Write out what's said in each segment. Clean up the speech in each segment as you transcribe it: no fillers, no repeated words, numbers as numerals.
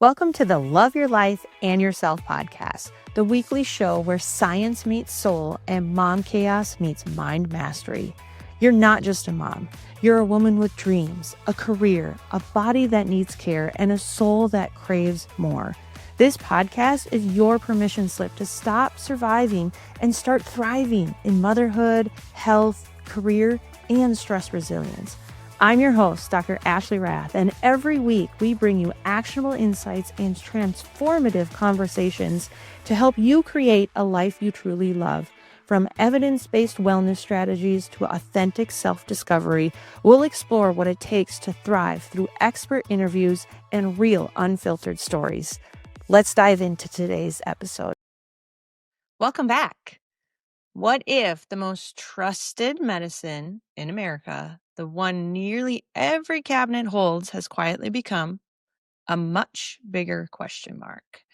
Welcome to the Love Your Life and Yourself podcast, the weekly show where science meets soul and mom chaos meets mind mastery. You're not just a mom. You're a woman with dreams, a career, a body that needs care, and a soul that craves more. This podcast is your permission slip to stop surviving and start thriving in motherhood, health, career, and stress resilience. I'm your host, Dr. Ashley Rath, and every week we bring you actionable insights and transformative conversations to help you create a life you truly love. From evidence-based wellness strategies to authentic self-discovery, we'll explore what it takes to thrive through expert interviews and real unfiltered stories. Let's dive into today's episode. Welcome back. What if the most trusted medicine in America, the one nearly every cabinet holds, has quietly become a much bigger question mark?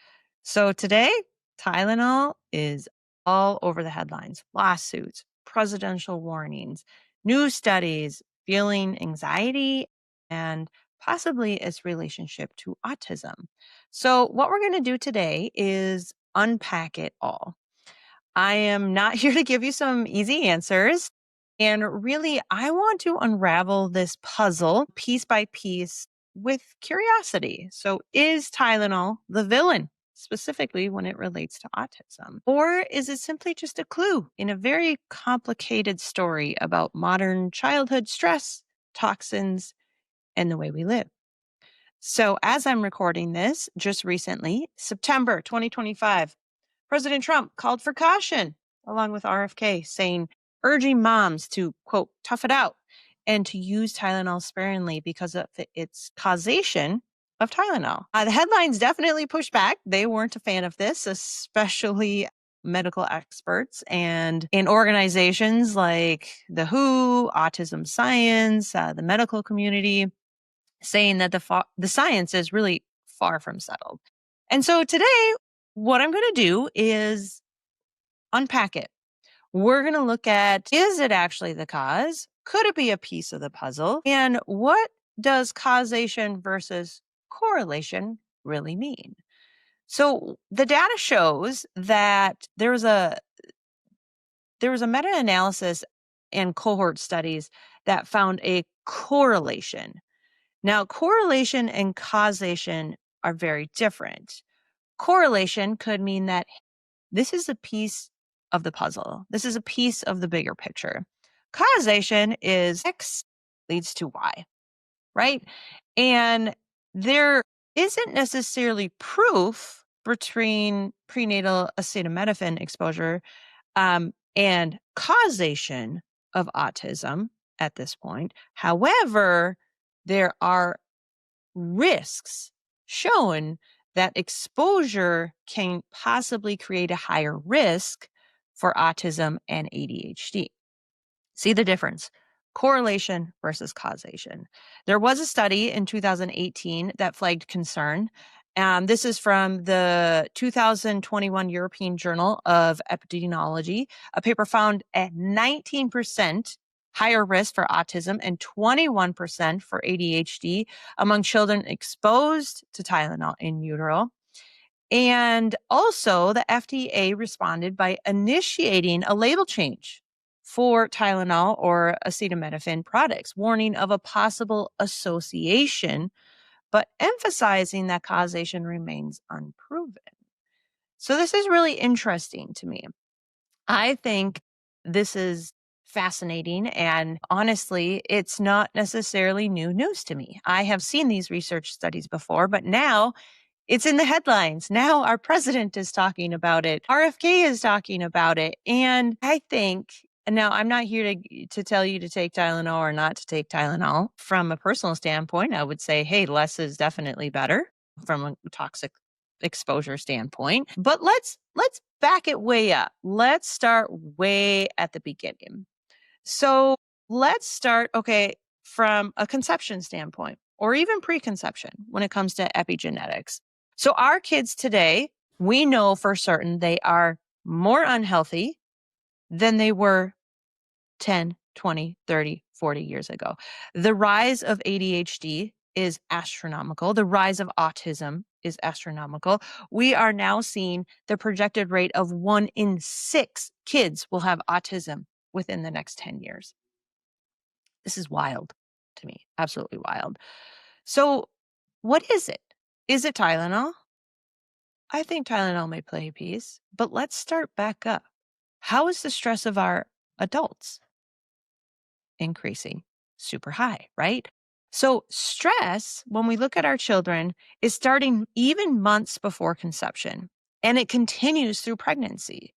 So today, Tylenol is all over the headlines, lawsuits, presidential warnings, new studies, feeling anxiety, and possibly its relationship to autism. So what we're going to do today is unpack it all. I am not here to give you some easy answers. And really, I want to unravel this puzzle piece by piece with curiosity. So, is Tylenol the villain, specifically when it relates to autism? Or is it simply just a clue in a very complicated story about modern childhood stress, toxins, and the way we live? So, as I'm recording this just recently, September 2025, President Trump called for caution along with RFK, saying, urging moms to, quote, tough it out and to use Tylenol sparingly because of its causation of Tylenol. The headlines definitely pushed back. They weren't a fan of this, especially medical experts and in organizations like the WHO, Autism Science, the medical community, saying that the science is really far from settled. And so today, what I'm going to do is unpack it. We're going to look at, is it actually the cause? Could it be a piece of the puzzle? And what does causation versus correlation really mean? So the data shows that there was a meta-analysis and cohort studies that found a correlation. Now, correlation and causation are very different. Correlation could mean that this is a piece of the puzzle. This is a piece of the bigger picture. Causation is X leads to Y, right? And there isn't necessarily proof between prenatal acetaminophen exposure and causation of autism at this point. However, there are risks shown that exposure can possibly create a higher risk for autism and ADHD. See the difference? Correlation versus causation. There was a study in 2018 that flagged concern. This is from the 2021 European Journal of Epidemiology. A paper found a 19% higher risk for autism and 21% for ADHD among children exposed to Tylenol in utero. And also, the FDA responded by initiating a label change for Tylenol or acetaminophen products, warning of a possible association, but emphasizing that causation remains unproven. So this is really interesting to me. I think this is fascinating. And honestly, it's not necessarily new news to me. I have seen these research studies before, but now it's in the headlines. Now our president is talking about it. RFK is talking about it. And I think, now I'm not here to tell you to take Tylenol or not to take Tylenol. From a personal standpoint, I would say, hey, less is definitely better from a toxic exposure standpoint. But let's back it way up. Let's start way at the beginning. So let's start, from a conception standpoint or even preconception when it comes to epigenetics. So our kids today, we know for certain they are more unhealthy than they were 10, 20, 30, 40 years ago. The rise of ADHD is astronomical. The rise of autism is astronomical. We are now seeing the projected rate of 1 in 6 kids will have autism within the next 10 years. This is wild to me, absolutely wild. So, what is it? Is it Tylenol? I think Tylenol may play a piece, but let's start back up. How is the stress of our adults increasing? Super high, right? So, stress, when we look at our children, is starting even months before conception, and it continues through pregnancy.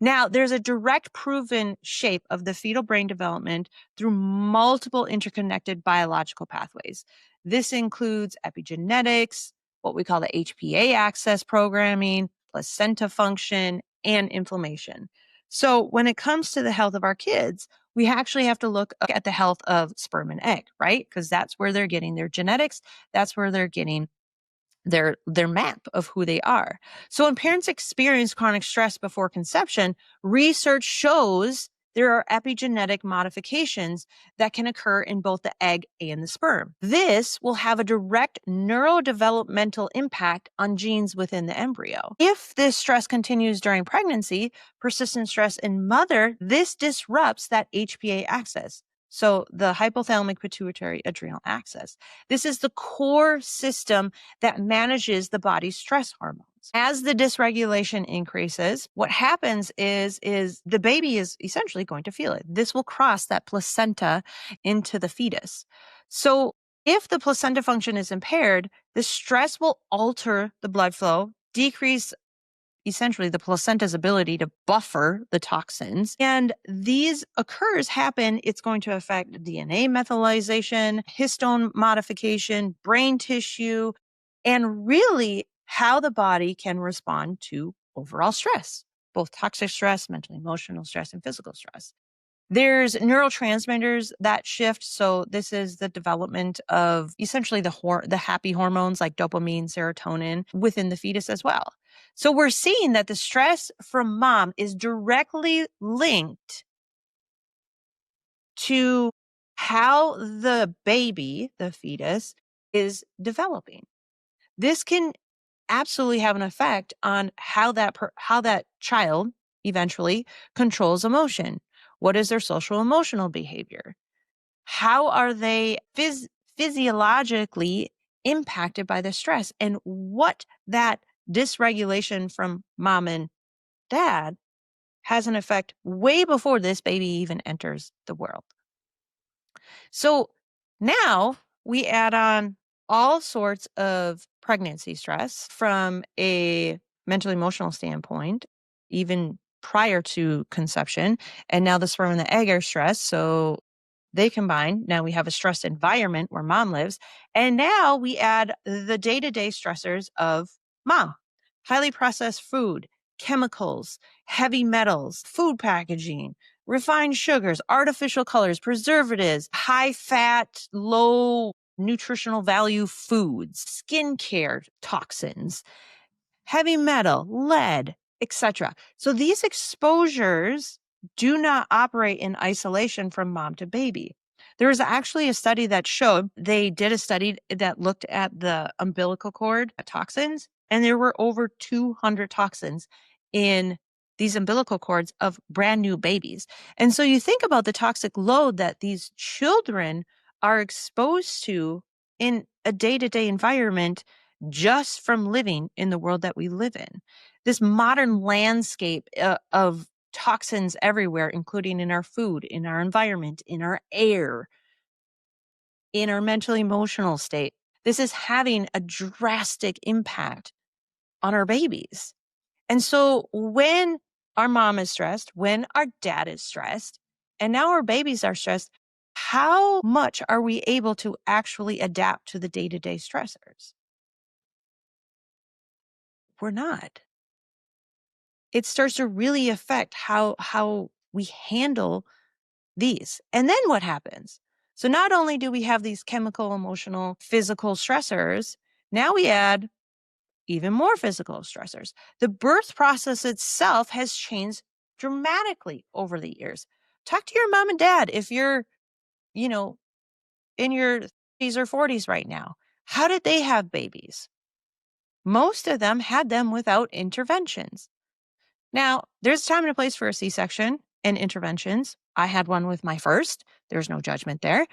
Now, there's a direct proven shape of the fetal brain development through multiple interconnected biological pathways. This includes epigenetics, what we call the HPA axis programming, placenta function, and inflammation. So, when it comes to the health of our kids, we actually have to look at the health of sperm and egg, right? Because that's where they're getting their genetics, that's where they're getting their map of who they are. So when parents experience chronic stress before conception, research shows there are epigenetic modifications that can occur in both the egg and the sperm. This will have a direct neurodevelopmental impact on genes within the embryo. If this stress continues during pregnancy, persistent stress in mother, this disrupts that HPA axis. So the hypothalamic pituitary adrenal axis. This is the core system that manages the body's stress hormones. As the dysregulation increases, what happens is the baby is essentially going to feel it. This will cross that placenta into the fetus. So if the placenta function is impaired, the stress will alter the blood flow, decrease essentially the placenta's ability to buffer the toxins. And these happen, it's going to affect DNA methylation, histone modification, brain tissue, and really how the body can respond to overall stress, both toxic stress, mental, emotional stress, and physical stress. There's neurotransmitters that shift. So this is the development of essentially the happy hormones like dopamine, serotonin within the fetus as well. So we're seeing that the stress from mom is directly linked to how the baby, the fetus, is developing. This can absolutely have an effect on how that child eventually controls emotion. What is their social emotional behavior? How are they physiologically impacted by the stress? And what that dysregulation from mom and dad has an effect way before this baby even enters the world. So now we add on all sorts of pregnancy stress from a mental emotional standpoint, even prior to conception. And now the sperm and the egg are stressed. So they combine. Now we have a stressed environment where mom lives. And now we add the day to day stressors of mom, highly processed food, chemicals, heavy metals, food packaging, refined sugars, artificial colors, preservatives, high fat, low nutritional value foods, skincare toxins, heavy metal, lead, etc. So these exposures do not operate in isolation from mom to baby. There was actually a study that showed they did a study that looked at the umbilical cord toxins, and there were over 200 toxins in these umbilical cords of brand new babies. And so you think about the toxic load that these children are exposed to in a day-to-day environment just from living in the world that we live in. This modern landscape of toxins everywhere, including in our food, in our environment, in our air, in our mental emotional state. This is having a drastic impact on our babies. And so when our mom is stressed, when our dad is stressed, and now our babies are stressed, how much are we able to actually adapt to the day-to-day stressors? We're not. It starts to really affect how we handle these. And then what happens? So not only do we have these chemical, emotional, physical stressors, now we add even more physical stressors. The birth process itself has changed dramatically over the years. Talk to your mom and dad if you're, you know, in your 30s or 40s right now. How did they have babies? Most of them had them without interventions. Now, there's a time and a place for a C-section and interventions. I had one with my first. There's no judgment there.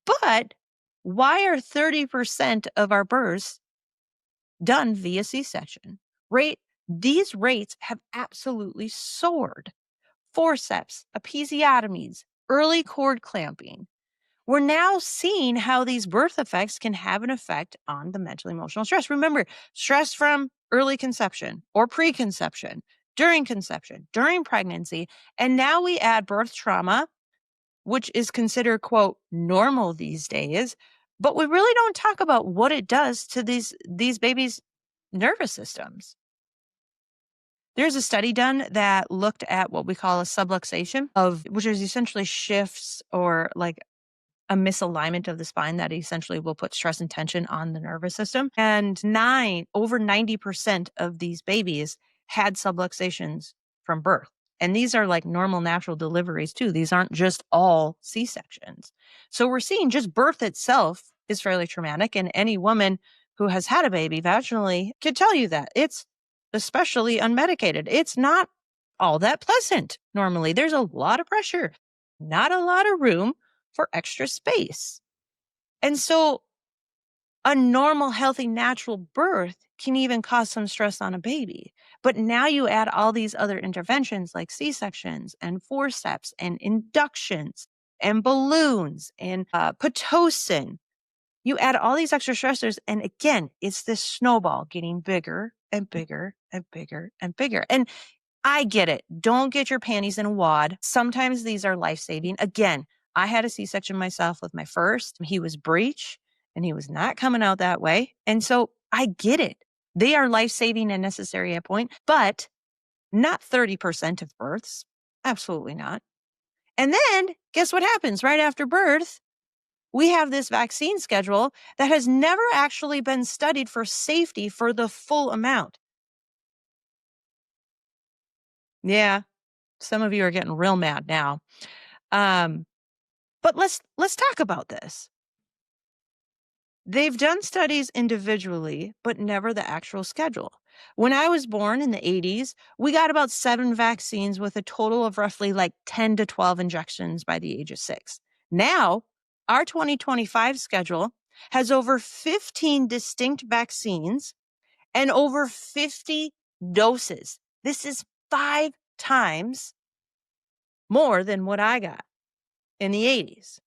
But why are 30% of our births done via C-section? These rates have absolutely soared. Forceps, episiotomies, early cord clamping. We're now seeing how these birth effects can have an effect on the mental emotional stress. Remember, stress from early conception or preconception, during pregnancy, and now we add birth trauma, which is considered, quote, normal these days, but we really don't talk about what it does to these babies' nervous systems. There's a study done that looked at what we call a subluxation which is essentially shifts or like a misalignment of the spine that essentially will put stress and tension on the nervous system. And over 90% of these babies had subluxations from birth. And these are like normal natural deliveries too. These aren't just all C-sections. So we're seeing just birth itself is fairly traumatic. And any woman who has had a baby vaginally can tell you that. It's especially unmedicated. It's not all that pleasant. Normally, there's a lot of pressure, not a lot of room for extra space. And so a normal, healthy, natural birth can even cause some stress on a baby. But now you add all these other interventions like C-sections and forceps and inductions and balloons and Pitocin. You add all these extra stressors. And again, it's this snowball getting bigger and bigger and bigger and bigger. And I get it. Don't get your panties in a wad. Sometimes these are life-saving. Again, I had a C-section myself with my first. He was breech and he was not coming out that way. And so I get it. They are life-saving and necessary at a point, but not 30% of births. Absolutely not. And then guess what happens right after birth? We have this vaccine schedule that has never actually been studied for safety for the full amount. Yeah. Some of you are getting real mad now. But let's talk about this. They've done studies individually, but never the actual schedule. When I was born in the 80s, we got about 7 vaccines with a total of roughly like 10 to 12 injections by the age of 6. Now, our 2025 schedule has over 15 distinct vaccines and over 50 doses. This is 5 times more than what I got in the 80s.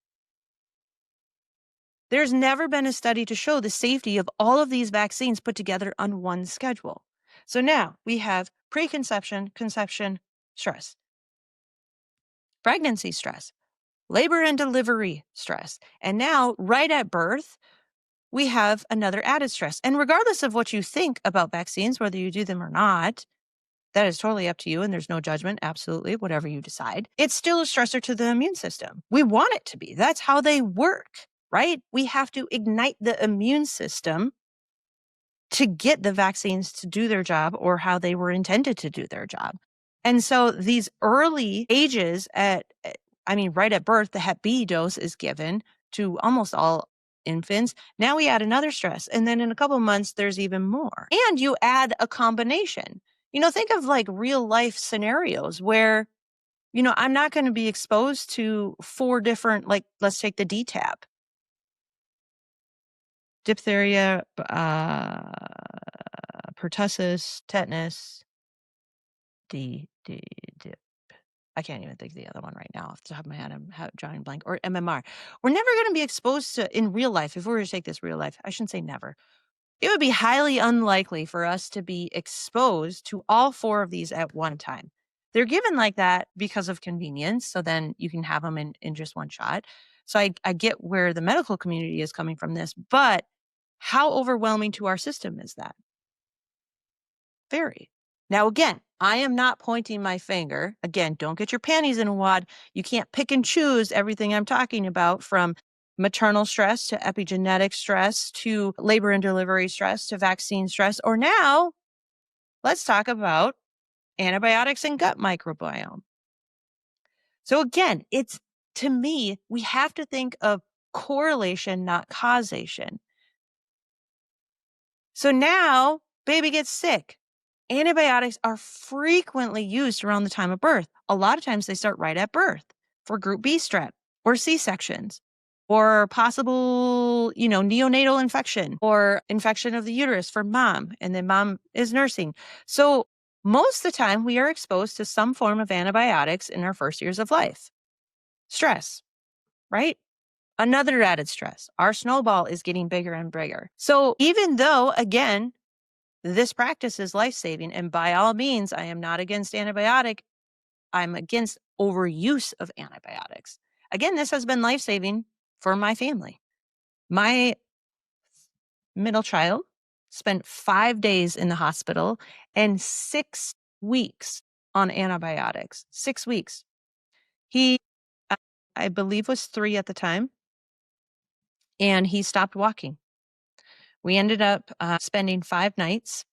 There's never been a study to show the safety of all of these vaccines put together on one schedule. So now we have preconception, conception, stress, pregnancy stress, labor and delivery stress. And now, right at birth, we have another added stress. And regardless of what you think about vaccines, whether you do them or not, that is totally up to you, and there's no judgment, absolutely, whatever you decide. It's still a stressor to the immune system. We want it to be. That's how they work, right? We have to ignite the immune system to get the vaccines to do their job or how they were intended to do their job. And so these early ages right at birth, the Hep B dose is given to almost all infants. Now we add another stress. And then in a couple of months, there's even more. And you add a combination. Think of like real life scenarios where, I'm not going to be exposed to 4 different, like, let's take the DTaP. Diphtheria, pertussis, tetanus, dip. I can't even think of the other one right now off the top of my head. I'm drawing blank. Or MMR. We're never going to be exposed to, in real life, if we were to take this real life, I shouldn't say never. It would be highly unlikely for us to be exposed to all 4 of these at one time. They're given like that because of convenience. So then you can have them in just one shot. So I get where the medical community is coming from this, but how overwhelming to our system is that? Very. Now, again, I am not pointing my finger. Again, don't get your panties in a wad. You can't pick and choose everything I'm talking about, from maternal stress to epigenetic stress to labor and delivery stress to vaccine stress. Or now, let's talk about antibiotics and gut microbiome. So again, to me, we have to think of correlation, not causation. So now baby gets sick. Antibiotics are frequently used around the time of birth. A lot of times they start right at birth for group B strep or C-sections or possible, neonatal infection or infection of the uterus for mom, and then mom is nursing. So most of the time we are exposed to some form of antibiotics in our first years of life. Stress, right? Another added stress. Our snowball is getting bigger and bigger. So even though, again, this practice is life-saving, and by all means, I am not against antibiotic. I'm against overuse of antibiotics. Again, this has been life-saving for my family. My middle child spent 5 days in the hospital and 6 weeks on antibiotics. 6 weeks. He, uh, I believe, was 3 at the time, and he stopped walking. We ended up spending 5 nights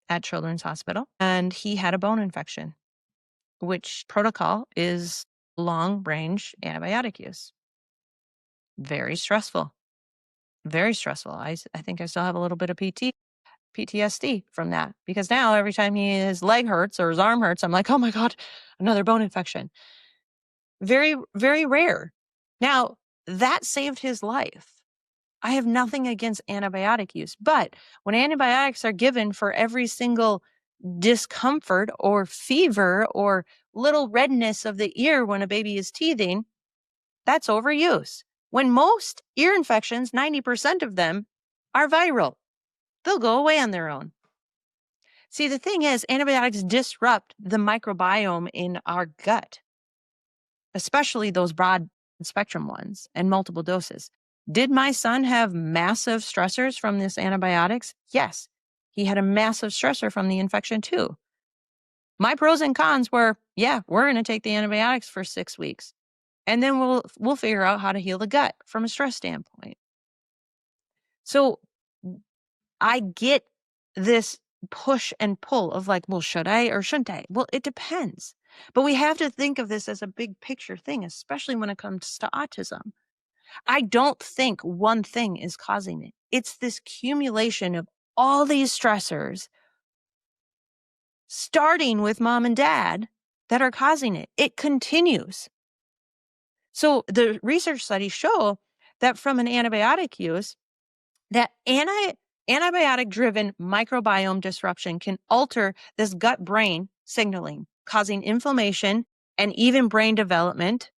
at Children's Hospital, and he had a bone infection, which protocol is long range antibiotic use. Very stressful. Very stressful. I think I still have a little bit of PTSD from that, because now every time his leg hurts or his arm hurts, I'm like, oh my God, another bone infection. Very, very rare. Now, that saved his life. I have nothing against antibiotic use, but when antibiotics are given for every single discomfort or fever or little redness of the ear when a baby is teething, that's overuse. When most ear infections, 90% of them, are viral, they'll go away on their own. See, the thing is, antibiotics disrupt the microbiome in our gut, especially those broad spectrum ones and multiple doses. Did my son have massive stressors from this antibiotics? Yes. He had a massive stressor from the infection too. My pros and cons were, yeah, we're going to take the antibiotics for 6 weeks, and then we'll figure out how to heal the gut from a stress standpoint. So I get this push and pull of like, well, should I or shouldn't I? Well, it depends. But we have to think of this as a big picture thing, especially when it comes to autism. I don't think one thing is causing it. It's this accumulation of all these stressors, starting with mom and dad, that are causing it. It continues. So the research studies show that from an antibiotic use, that antibiotic-driven microbiome disruption can alter this gut-brain signaling, causing inflammation and even brain development.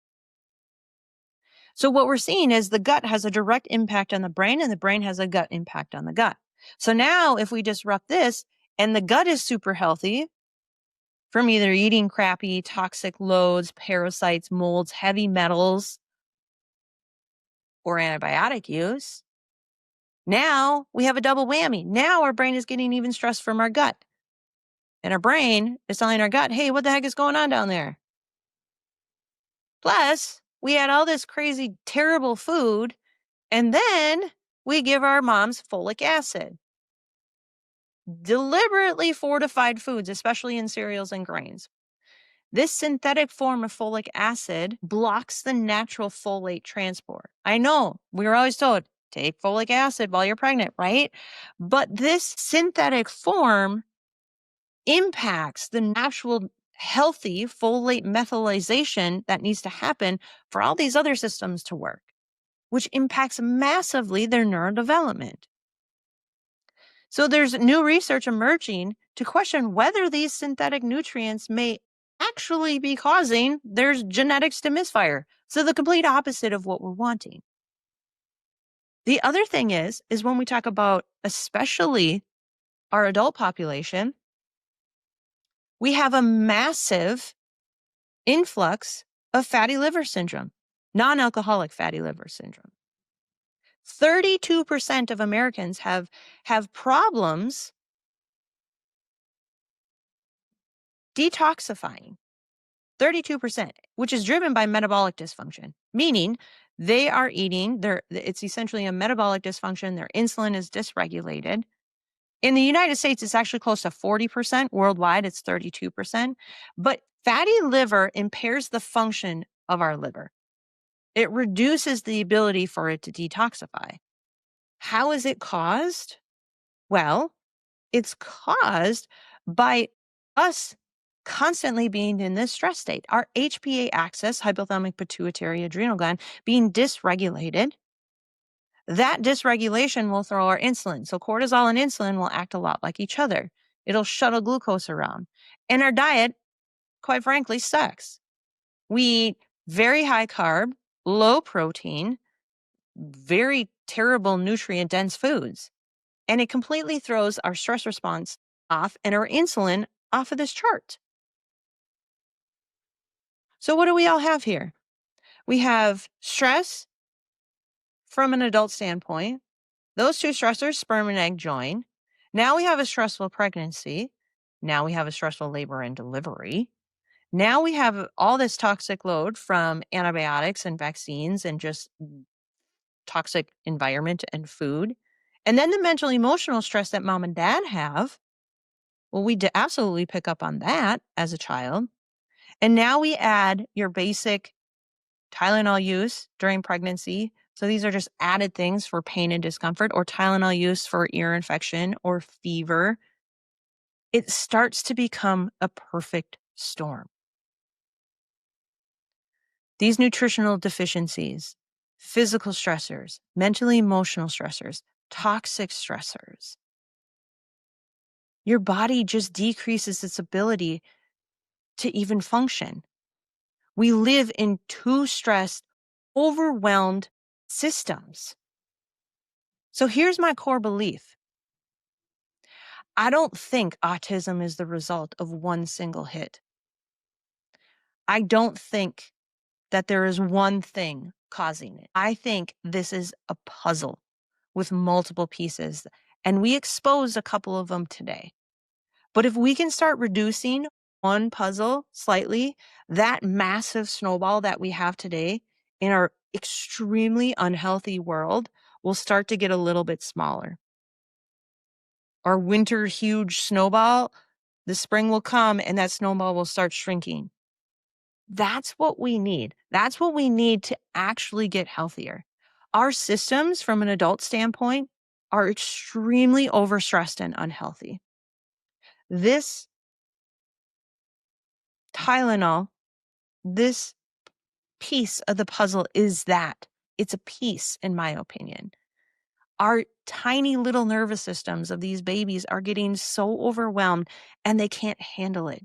So what we're seeing is the gut has a direct impact on the brain, and the brain has a gut impact on the gut. So now if we disrupt this and the gut is super healthy from either eating crappy, toxic loads, parasites, molds, heavy metals, or antibiotic use, now we have a double whammy. Now our brain is getting even stressed from our gut. And our brain is telling our gut, hey, what the heck is going on down there? Plus, we had all this crazy, terrible food, and then we give our moms folic acid. Deliberately fortified foods, especially in cereals and grains. This synthetic form of folic acid blocks the natural folate transport. I know, we were always told, take folic acid while you're pregnant, right? But this synthetic form impacts the natural healthy folate methylation that needs to happen for all these other systems to work, which impacts massively their neurodevelopment. So there's new research emerging to question whether these synthetic nutrients may actually be causing their genetics to misfire. So the complete opposite of what we're wanting. The other thing is when we talk about especially our adult population, we have a massive influx of fatty liver syndrome, non-alcoholic fatty liver syndrome. 32% of Americans have problems detoxifying. 32%, which is driven by metabolic dysfunction, meaning they are eating, it's essentially a metabolic dysfunction. Their insulin is dysregulated. In the United States, it's actually close to 40%. Worldwide, it's 32%. But fatty liver impairs the function of our liver. It reduces the ability for it to detoxify. How is it caused? Well, It's caused by us constantly being in this stress state. Our HPA axis, hypothalamic pituitary adrenal gland, being dysregulated. That dysregulation will throw our insulin. So cortisol and insulin will act a lot like each other. It'll shuttle glucose around. And our diet, quite frankly, sucks. We eat very high carb, low protein, very terrible nutrient dense foods. And it completely throws our stress response off and our insulin off of this chart. So what do we all have here? We have stress from an adult standpoint. Those two stressors, sperm and egg, join. Now we have a stressful pregnancy. Now we have a stressful labor and delivery. Now we have all this toxic load from antibiotics and vaccines and just toxic environment and food. And then the mental emotional stress that mom and dad have. Well, we absolutely pick up on that as a child. And now we add your basic Tylenol use during pregnancy. So these are just added things for pain and discomfort, or Tylenol use for ear infection or fever. It starts to become a perfect storm. These nutritional deficiencies, physical stressors, mentally emotional stressors, toxic stressors, your body just decreases its ability to even function. We live in too stressed, overwhelmed systems. So here's my core belief. I don't think autism is the result of one single hit. I don't think that there is one thing causing it. I think this is a puzzle with multiple pieces, and we exposed a couple of them today. But if we can start reducing one puzzle slightly, that massive snowball that we have today in our extremely unhealthy world will start to get a little bit smaller. Our winter huge snowball, the spring will come and that snowball will start shrinking. That's what we need. That's what we need to actually get healthier. Our systems, from an adult standpoint, are extremely overstressed and unhealthy. This Tylenol, this piece of the puzzle is that. It's a piece, in my opinion. Our tiny little nervous systems of these babies are getting so overwhelmed and they can't handle it.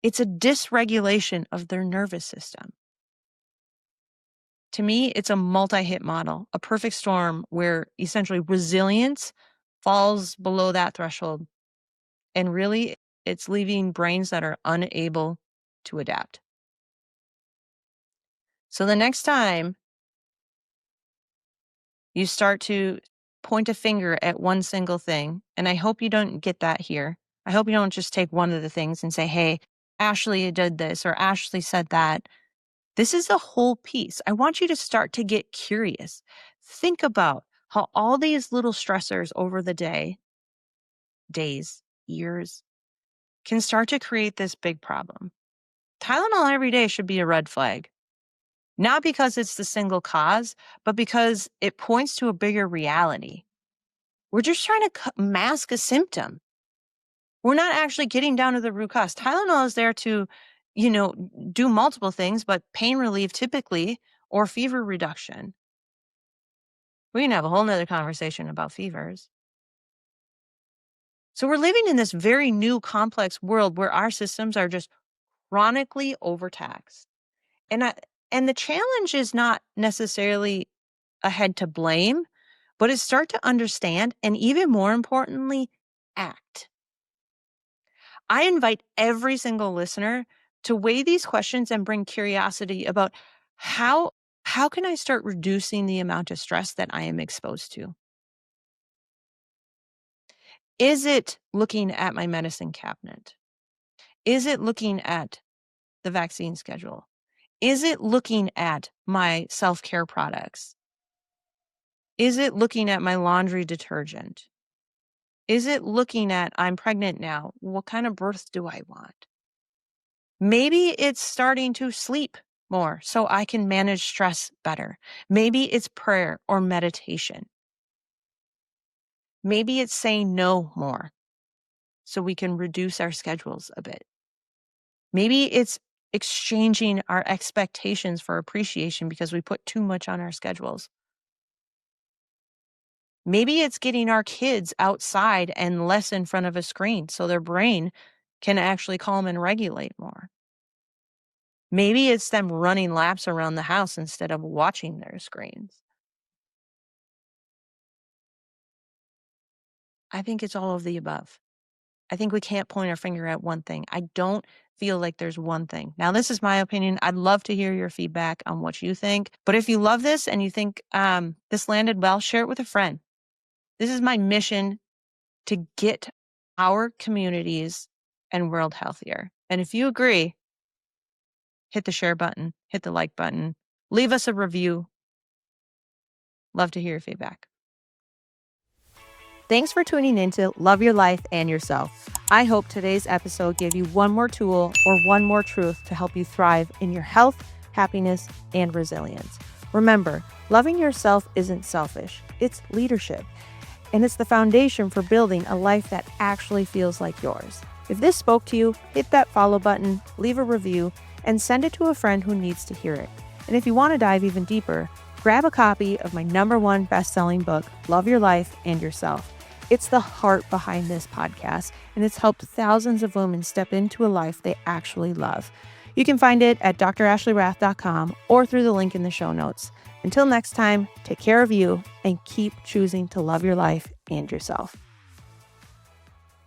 It's a dysregulation of their nervous system. To me, it's a multi-hit model, a perfect storm where essentially resilience falls below that threshold. And really, it's leaving brains that are unable to adapt. So the next time you start to point a finger at one single thing, and I hope you don't get that here. I hope you don't just take one of the things and say, hey, Ashley did this or Ashley said that. This is a whole piece. I want you to start to get curious. Think about how all these little stressors over the day, days, years, can start to create this big problem. Tylenol every day should be a red flag. Not because it's the single cause, but because it points to a bigger reality. We're just trying to mask a symptom. We're not actually getting down to the root cause. Tylenol is there to, do multiple things, but pain relief typically, or fever reduction. We can have a whole nother conversation about fevers. So we're living in this very new complex world where our systems are just chronically overtaxed. And the challenge is not necessarily ahead to blame, but is start to understand and, even more importantly, act. I invite every single listener to weigh these questions and bring curiosity about how can I start reducing the amount of stress that I am exposed to? Is it looking at my medicine cabinet? Is it looking at the vaccine schedule? Is it looking at my self-care products? Is it looking at my laundry detergent? Is it looking at, I'm pregnant now, what kind of birth do I want? Maybe it's starting to sleep more so I can manage stress better. Maybe it's prayer or meditation. Maybe it's saying no more. so we can reduce our schedules a bit. Maybe it's exchanging our expectations for appreciation because we put too much on our schedules. Maybe it's getting our kids outside and less in front of a screen so their brain can actually calm and regulate more. Maybe it's them running laps around the house instead of watching their screens. I think it's all of the above. I think we can't point our finger at one thing. I don't feel like there's one thing. Now, this is my opinion. I'd love to hear your feedback on what you think. But if you love this and you think this landed well, share it with a friend. This is my mission to get our communities and world healthier. And if you agree, hit the share button, hit the like button, leave us a review. Love to hear your feedback. Thanks for tuning in to Love Your Life and Yourself. I hope today's episode gave you one more tool or one more truth to help you thrive in your health, happiness, and resilience. Remember, loving yourself isn't selfish, it's leadership. And it's the foundation for building a life that actually feels like yours. If this spoke to you, hit that follow button, leave a review, and send it to a friend who needs to hear it. And if you want to dive even deeper, grab a copy of my #1 best-selling book, Love Your Life and Yourself. It's the heart behind this podcast, and it's helped thousands of women step into a life they actually love. You can find it at drashleyrath.com or through the link in the show notes. Until next time, take care of you and keep choosing to love your life and yourself.